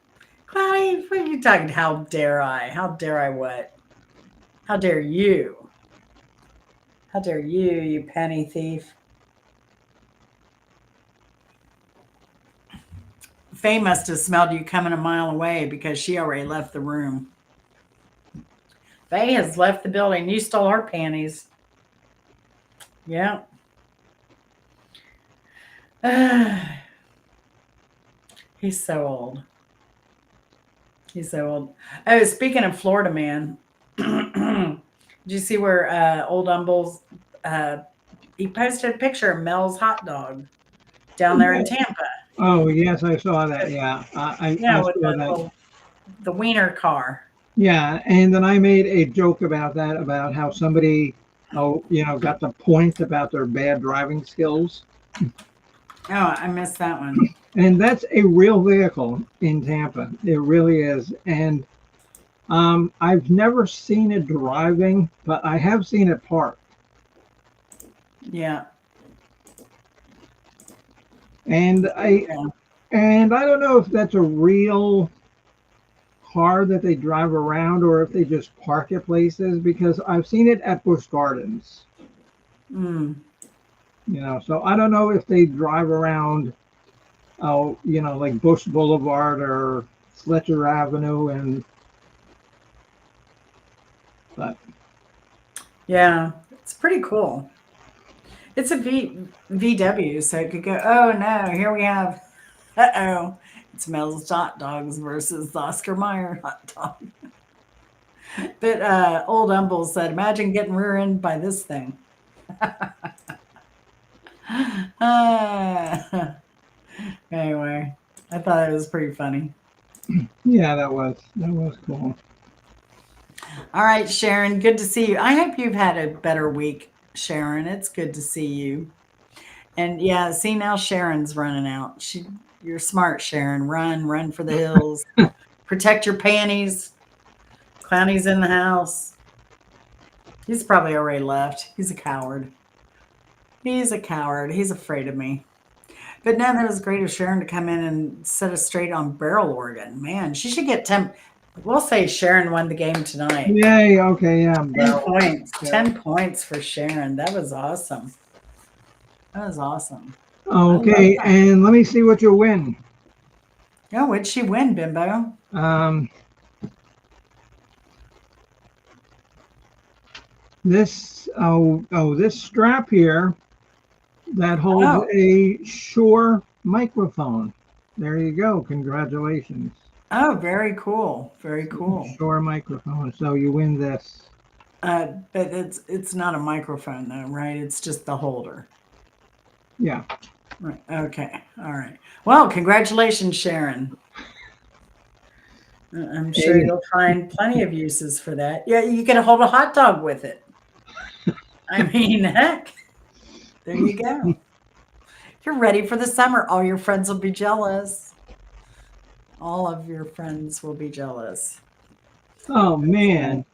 Cloudy, what are you talking? How dare I? How dare I what? How dare you? How dare you, you penny thief? Faye must have smelled you coming a mile away because she already left the room. Faye has left the building. You stole her panties. Yeah. He's so old. He's so old. Oh, speaking of Florida man, did you see where old Umbles he posted a picture of Mel's hot dog down there in Tampa? Oh yes, I saw that. Yeah, I Yeah, with saw that. the wiener car. Yeah, and then I made a joke about that, about how somebody, got the point about their bad driving skills. Oh, I missed that one. And that's a real vehicle in Tampa. It really is. And I've never seen it driving, but I have seen it parked. Yeah. And I don't know if that's a real car that they drive around or if they just park at places, because I've seen it at Busch Gardens. Mm. So I don't know if they drive around, like Bush Boulevard or Fletcher Avenue, but Yeah, it's pretty cool. It's a VW, so it could go. Oh no, here we have. It's Mel's hot dogs versus the Oscar Mayer hot dog. But old Umble said, "Imagine getting rear-ended by this thing." Anyway, I thought it was pretty funny. yeah, that was cool. All right, Sharon, good to see you. I hope you've had a better week, Sharon. It's good to see you. And yeah, see now Sharon's running out. You're smart, Sharon. Run for the hills. Protect your panties. Clowny's in the house. He's probably already left. He's a coward. He's a coward. He's afraid of me. But no, that was great of Sharon to come in and set us straight on barrel organ. Man, she should get 10. We'll say Sharon won the game tonight. Yay, okay, yeah. 10 points. 10 points for Sharon. That was awesome. That was awesome. Okay, and let me see what you win. Oh, what'd she win, Bimbo? This this strap here that holds a Shure microphone. There you go. Congratulations. Oh, very cool. Very cool. Shure microphone. So you win this. But it's not a microphone though, right? It's just the holder. Yeah. Right. Okay. All right. Well, congratulations, Sharon. I'm sure you'll find plenty of uses for that. Yeah, you can hold a hot dog with it. I mean, heck, there you go. You're ready for the summer. All your friends will be jealous. All of your friends will be jealous. Oh man.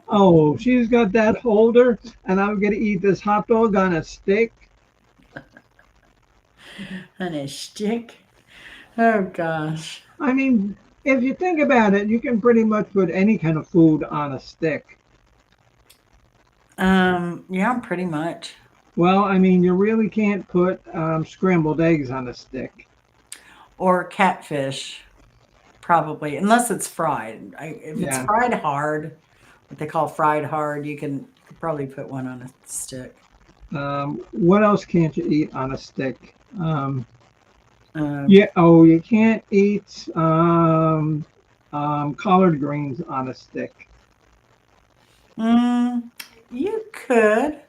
Oh, she's got that holder, and I'm gonna eat this hot dog on a stick. On a stick? Oh gosh. I mean, if you think about it, you can pretty much put any kind of food on a stick. Yeah, pretty much. Well, I mean, you really can't put scrambled eggs on a stick. Or catfish, probably, unless it's fried. If it's fried hard, what they call fried hard, you could probably put one on a stick. What else can't you eat on a stick? You can't eat collard greens on a stick. Mm, you could.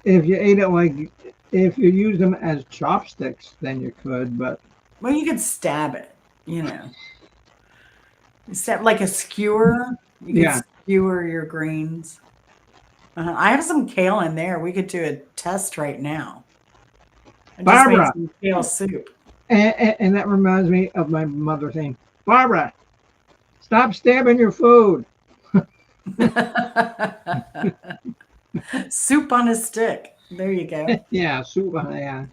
If you ate it like, if you use them as chopsticks, then you could. But Well, you could stab it, you know. Stab like a skewer. You could yeah, skewer your greens. I have some kale in there. We could do a test right now. I just made Barbara, some kale soup. and that reminds me of my mother saying, Barbara, stop stabbing your food. Soup on a stick. There you go. Yeah, soup. Yeah.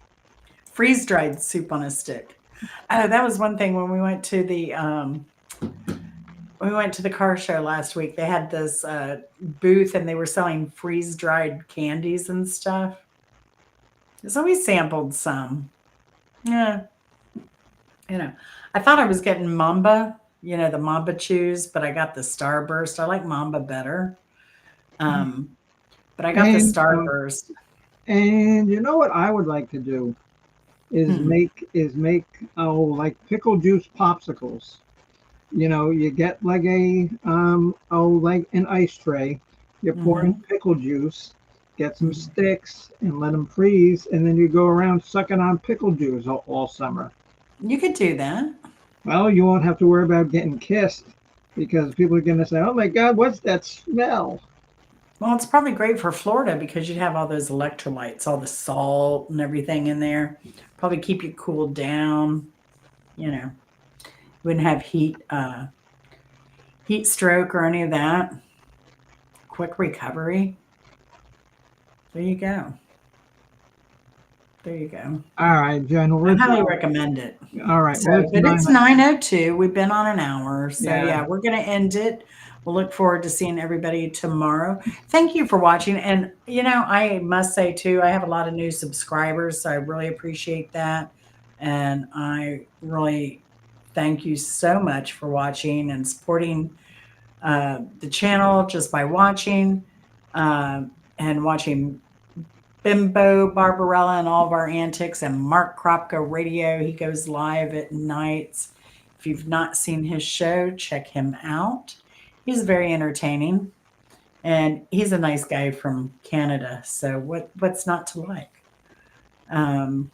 Freeze dried soup on a stick. Oh, that was one thing when we went to the car show last week. They had this booth and they were selling freeze dried candies and stuff. So we sampled some. Yeah, I thought I was getting Mamba, the Mamba chews, but I got the Starburst. I like Mamba better. Um, but I got the And Starburst. and you know what I would like to do is Hmm. make like pickle juice popsicles. You get like like an ice tray. You pour in Hmm. pickle juice, get some sticks, and let them freeze, and then you go around sucking on pickle juice all summer. You could do that. Well, you won't have to worry about getting kissed because people are going to say, "Oh my God, what's that smell?" Well, it's probably great for Florida because you'd have all those electrolytes, all the salt and everything in there. Probably keep you cooled down. You know, wouldn't have heat stroke or any of that. Quick recovery. There you go. There you go. All right, Jen. I highly recommend it. All right. So, Well, it's but nine. it's 9:02. We've been on an hour. So, Yeah. yeah, we're going to end it. We'll look forward to seeing everybody tomorrow. Thank you for watching. And, I must say, too, I have a lot of new subscribers. So, I really appreciate that. And I really thank you so much for watching and supporting the channel just by watching and watching Bimbo Barbarella and all of our antics, and Mark Kropka Radio. He goes live at nights. If you've not seen his show, check him out. He's very entertaining, and he's a nice guy from Canada. So what's not to like? Um,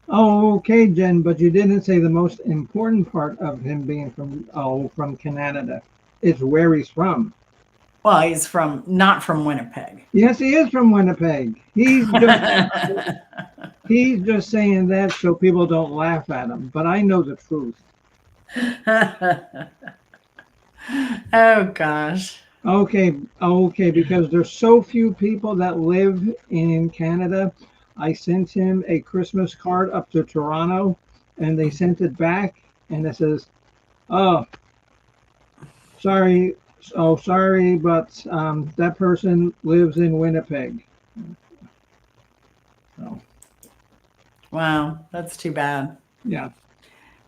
Oh, okay, Jen. But you didn't say the most important part of him being from Canada. It's where he's from. well, he's not from Winnipeg. Yes, he is from Winnipeg. He's just saying that so people don't laugh at him. But I know the truth. Oh gosh. Okay, because there's so few people that live in Canada. I sent him a Christmas card up to Toronto, and they sent it back, and it says, "Oh, sorry, sorry, but that person lives in Winnipeg." So Wow, that's too bad. yeah.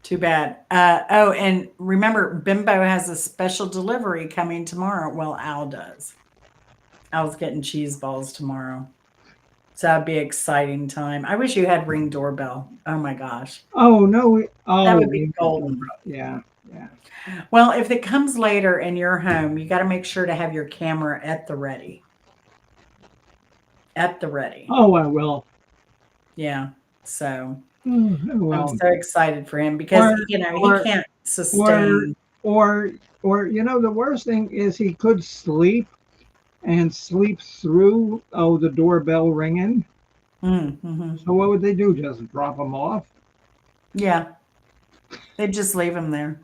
Too bad. Oh, and remember, Bimbo has a special delivery coming tomorrow. Well, Al does. Al's getting cheese balls tomorrow. So that'd be an exciting time. I wish you had Ring doorbell. Oh my gosh. Oh no. That would be golden. Yeah. Yeah. Well, if it comes later and you're home, you got to make sure to have your camera at the ready. At the ready. Oh, I will. Yeah. So Well, I'm so excited for him because he can't sustain. or the worst thing is he could sleep and sleep through the doorbell ringing. Mm-hmm. So what would they do? Just drop him off? Yeah. They'd just leave him there.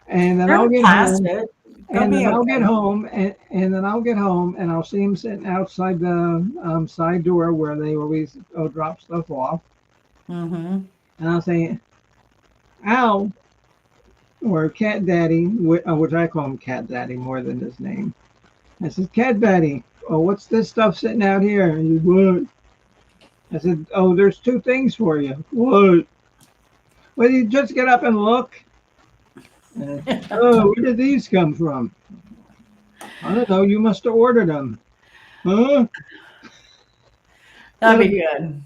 And then They're I'll get past home. it. And then I'll okay. get home, and then I'll get home, and I'll see him sitting outside the side door where they always drop stuff off. Mm-hmm. And I'll say, "Al," or Cat Daddy, which I call him Cat Daddy more than his name. I said, "Cat Daddy, oh, what's this stuff sitting out here?" And he, "What?" I said, "Oh, there's two things for you." "What?" "Well, you just get up and look." "Oh, where did these come from?" "I don't know. You must have ordered them." "Huh?" That'd be good.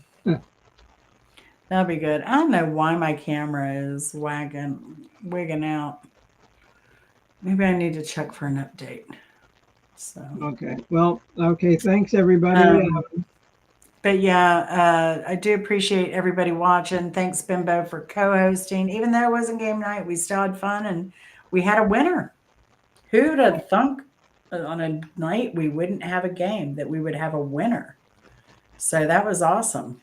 That'd be good. I don't know why my camera is wigging out. Maybe I need to check for an update. So, Okay. Well, okay. Thanks, everybody. but yeah, I do appreciate everybody watching. Thanks, Bimbo, for co-hosting. Even though it wasn't game night, we still had fun and we had a winner. Who'd have thunk on a night we wouldn't have a game that we would have a winner? So that was awesome.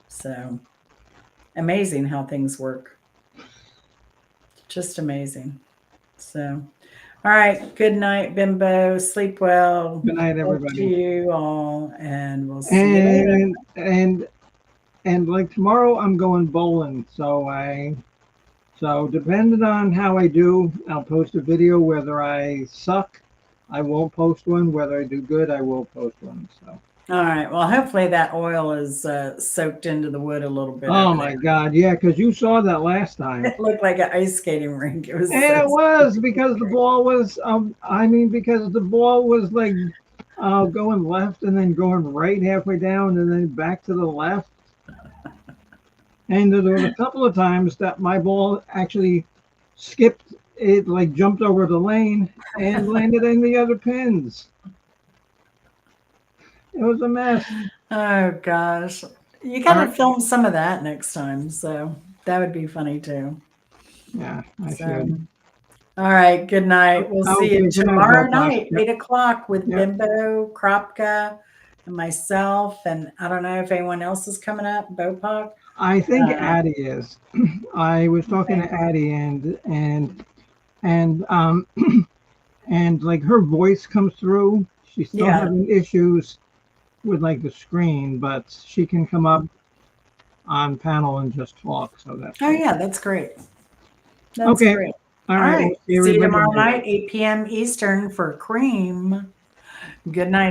So amazing how things work. Just amazing. So, all right. Good night, Bimbo. Sleep well. Good night, Talk everybody. to you all, and we'll see you later. And like tomorrow, I'm going bowling. So depending on how I do, I'll post a video. Whether I suck, I won't post one. Whether I do good, I will post one. So. All right. Well, hopefully that oil is soaked into the wood a little bit. Oh my God, yeah, because you saw that last time. It looked like an ice skating rink. It was. And so it was scary. because the ball was, because the ball was like going left and then going right halfway down and then back to the left. And there was a couple of times that my ball actually skipped, it like jumped over the lane and landed in the other pins. It was a mess. Oh gosh, you got to All right. film some of that next time. So that would be funny too. Yeah, I So, should. all right. Good night. We'll see Okay, you good night, tomorrow Bob. night, Yep. 8 o'clock, with Yep. Bimbo, Kropka, and myself. And I don't know if anyone else is coming up. Bopak. I think Addie is. I was talking to Addie and and like her voice comes through. She's still Yeah. having issues with like the screen, but she can come up on panel and just talk. So that's Oh yeah, that's great. That's okay. great. All All right. right. We'll see See you everybody tomorrow later. night, 8 p.m. Eastern for Cream. Good night.